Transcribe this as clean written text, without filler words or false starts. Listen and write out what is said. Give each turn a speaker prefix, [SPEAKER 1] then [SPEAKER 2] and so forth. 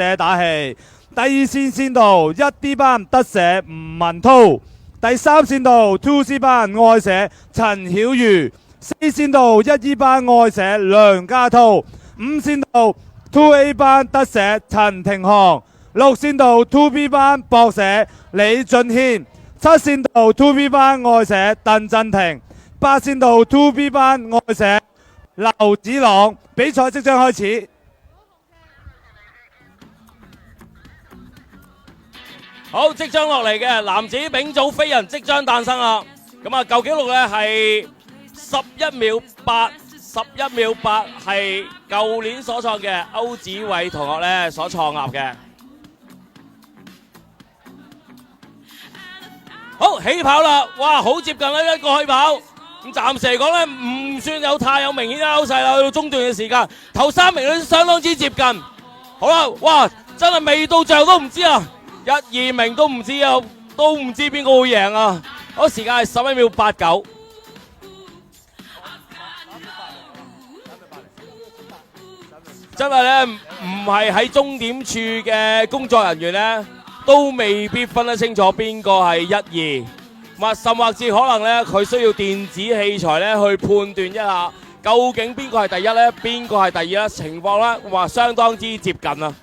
[SPEAKER 1] 社打氣。第二線道1D 班得社吳文濤，第3線道 2C 班愛社陳曉瑜，4線道1E 班愛社梁家濤，5線道 2A 班得社陳廷航，6線道 2B 班博社李俊軒，7線道 2B 班愛社鄧振廷，8線道 2B 班愛社劉子朗。比賽即將開始。
[SPEAKER 2] 好，即將落嚟嘅男子丙組飛人即將誕生啦！咁啊，舊紀錄咧係11秒8，11秒8係舊年所創嘅歐子偉同學咧所創立嘅。好，起跑啦！哇，好接近啦，一個起跑。咁暫時嚟講咧，唔算太有明顯嘅優勢啦。去到中段嘅時間，頭3名都相當之接近。好啦，哇，真係未到最後都唔知啊！1、2名都唔知啊，都唔知邊個會贏啊！嗰時間係11秒89。真係咧，唔係喺終點處嘅工作人員咧，都未必分得清楚邊個係1、2，甚或至可能咧，佢需要電子器材咧去判斷一下，究竟邊個係第一咧，邊個係第二咧？情況咧，話相當之接近啊！